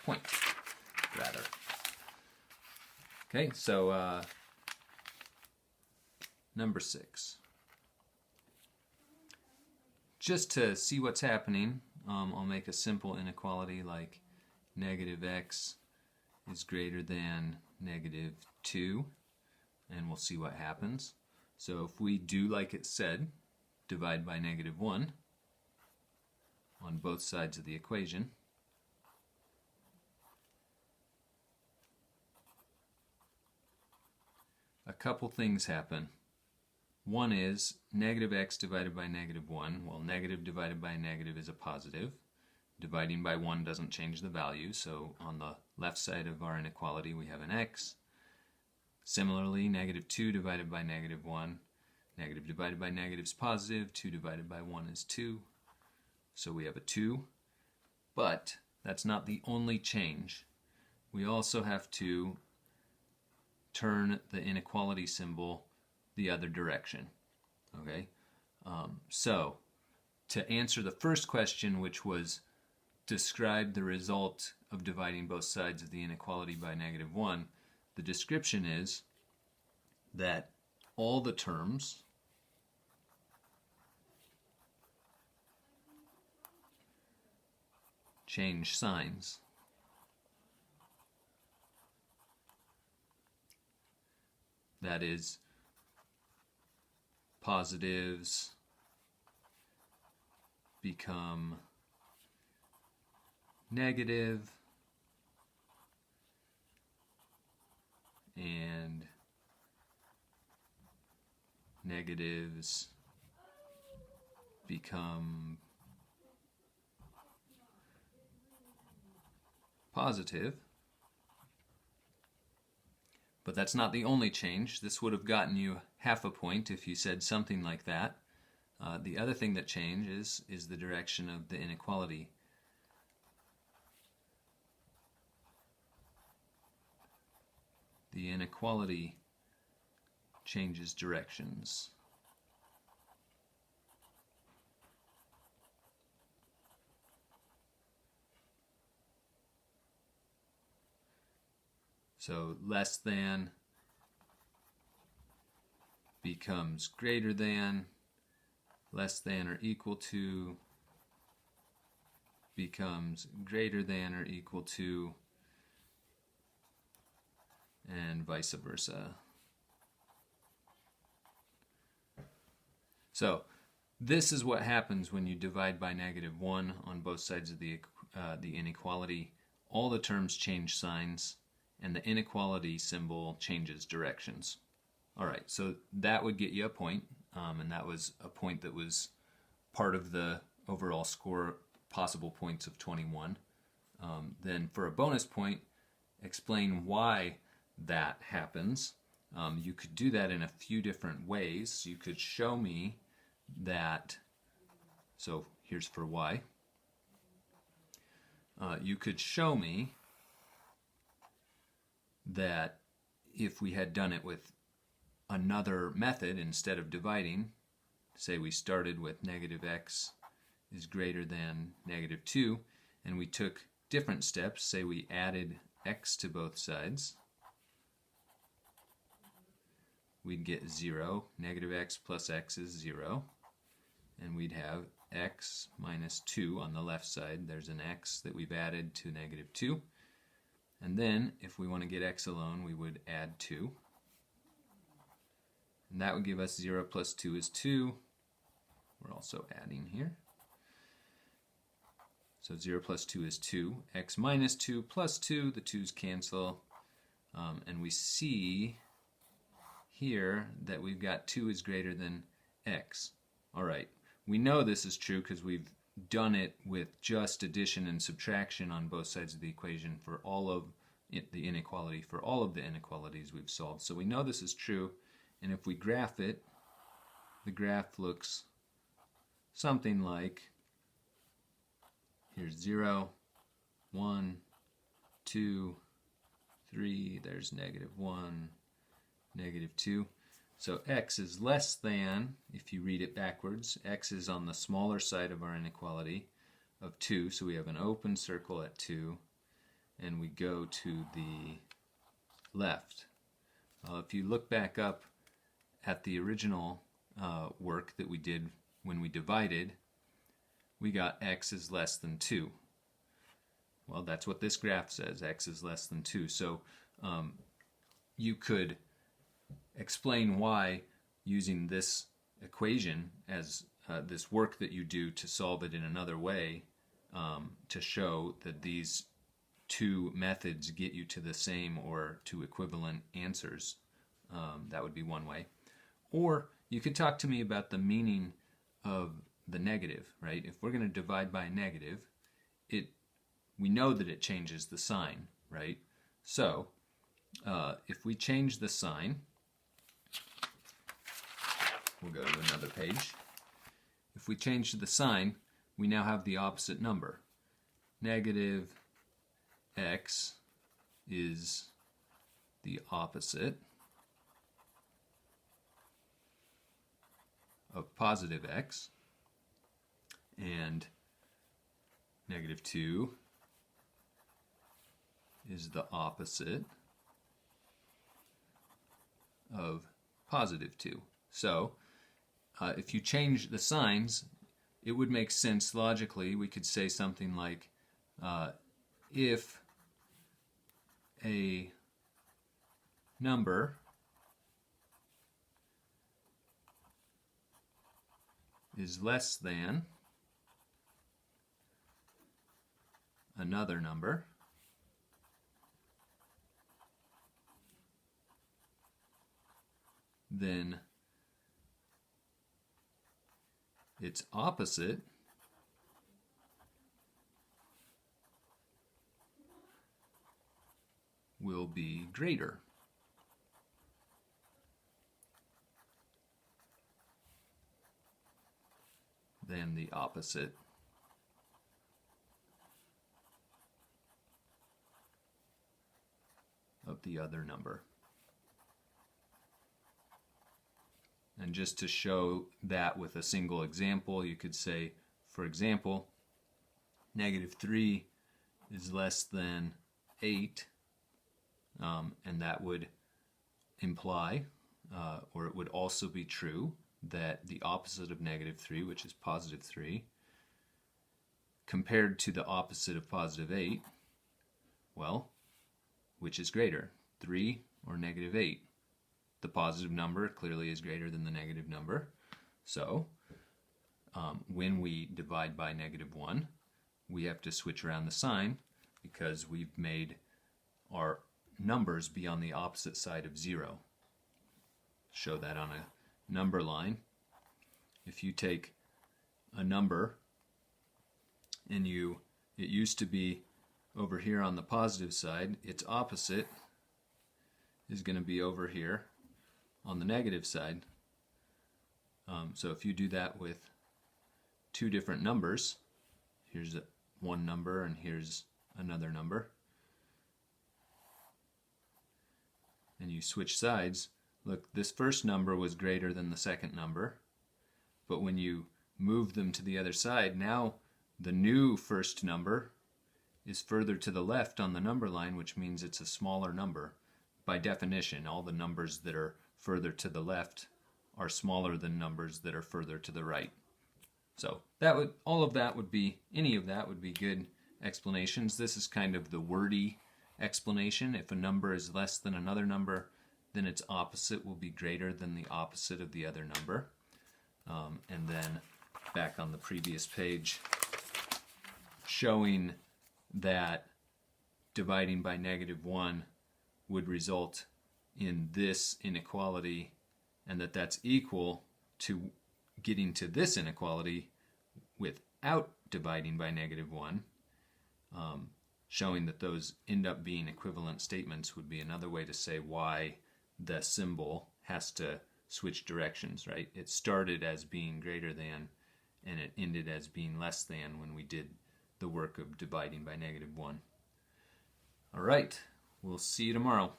point, rather. Okay, so number 6. Just to see what's happening, I'll make a simple inequality like negative x is greater than negative 2, and we'll see what happens. So if we do like it said, divide by negative 1 on both sides of the equation, a couple things happen. One is negative x divided by negative 1. Well, negative divided by negative is a positive. Dividing by 1 doesn't change the value, so on the left side of our inequality we have an x. Similarly, negative 2 divided by negative 1. Negative divided by negative is positive. 2 divided by 1 is 2. So we have a 2. But that's not the only change. We also have to turn the inequality symbol the other direction. Okay? So, to answer the first question, which was describe the result of dividing both sides of the inequality by negative 1, the description is that all the terms change signs. That is, positives become negative, and negatives become positive. But that's not the only change. This would have gotten you half a point if you said something like that. The other thing that changes is the direction of the inequality. The inequality changes directions. So less than becomes greater than, less than or equal to becomes greater than or equal to, and vice versa. So this is what happens when you divide by negative 1 on both sides of the inequality. All the terms change signs, and the inequality symbol changes directions. Alright, so that would get you a point, and that was a point that was part of the overall score, possible points of 21. Then for a bonus point, explain why that happens. You could do that in a few different ways. You could show me that, so here's for why. You could show me that if we had done it with another method instead of dividing, say we started with negative x is greater than negative 2, and we took different steps, say we added x to both sides, we'd get 0. Negative x plus x is 0, and we'd have x minus 2 on the left side. There's an x that we've added to negative 2. And then, if we want to get x alone, we would add 2. And that would give us 0 plus 2 is 2. We're also adding here. So 0 plus 2 is 2. X minus 2 plus 2, the 2's cancel. And we see here that we've got 2 is greater than x. Alright, we know this is true because we've done it with just addition and subtraction on both sides of the equation for all of the inequality, for all of the inequalities we've solved. So we know this is true, and if we graph it, the graph looks something like, here's 0, 1, 2, 3, there's negative 1, negative 2. So x is less than, if you read it backwards, x is on the smaller side of our inequality of 2, so we have an open circle at 2, and we go to the left. If you look back up at the original work that we did when we divided, we got x is less than 2. Well, that's what this graph says, x is less than 2. So you could explain why using this equation as this work that you do to solve it in another way to show that these two methods get you to the same or to equivalent answers. That would be one way. Or you could talk to me about the meaning of the negative, right? If we're going to divide by a negative, we know that it changes the sign, right? So if we change the sign, we'll go to another page. If we change the sign, we now have the opposite number. Negative x is the opposite of positive x, and negative 2 is the opposite of positive 2. So if you change the signs, it would make sense logically. We could say something like if a number is less than another number, then its opposite will be greater. Than the opposite of the other number. And just to show that with a single example, you could say, for example, negative 3 is less than 8, and that would imply, or it would also be true, that the opposite of negative 3, which is positive 3, compared to the opposite of positive 8, well, which is greater, 3 or negative 8? The positive number clearly is greater than the negative number. So when we divide by negative 1, we have to switch around the sign because we've made our numbers be on the opposite side of 0. Show that on a number line. If you take a number and it used to be over here on the positive side, its opposite is going to be over here on the negative side. So if you do that with two different numbers, here's one number and here's another number, and you switch sides, look, this first number was greater than the second number, but when you move them to the other side, now the new first number is further to the left on the number line, which means it's a smaller number. By definition, all the numbers that are further to the left are smaller than numbers that are further to the right. So any of that would be good explanations. This is kind of the wordy explanation. If a number is less than another number, then its opposite will be greater than the opposite of the other number. And then back on the previous page, showing that dividing by negative 1 would result in this inequality, and that's equal to getting to this inequality without dividing by negative 1, showing that those end up being equivalent statements would be another way to say why the symbol has to switch directions, right? It started as being greater than, and it ended as being less than when we did the work of dividing by negative 1. All right, we'll see you tomorrow.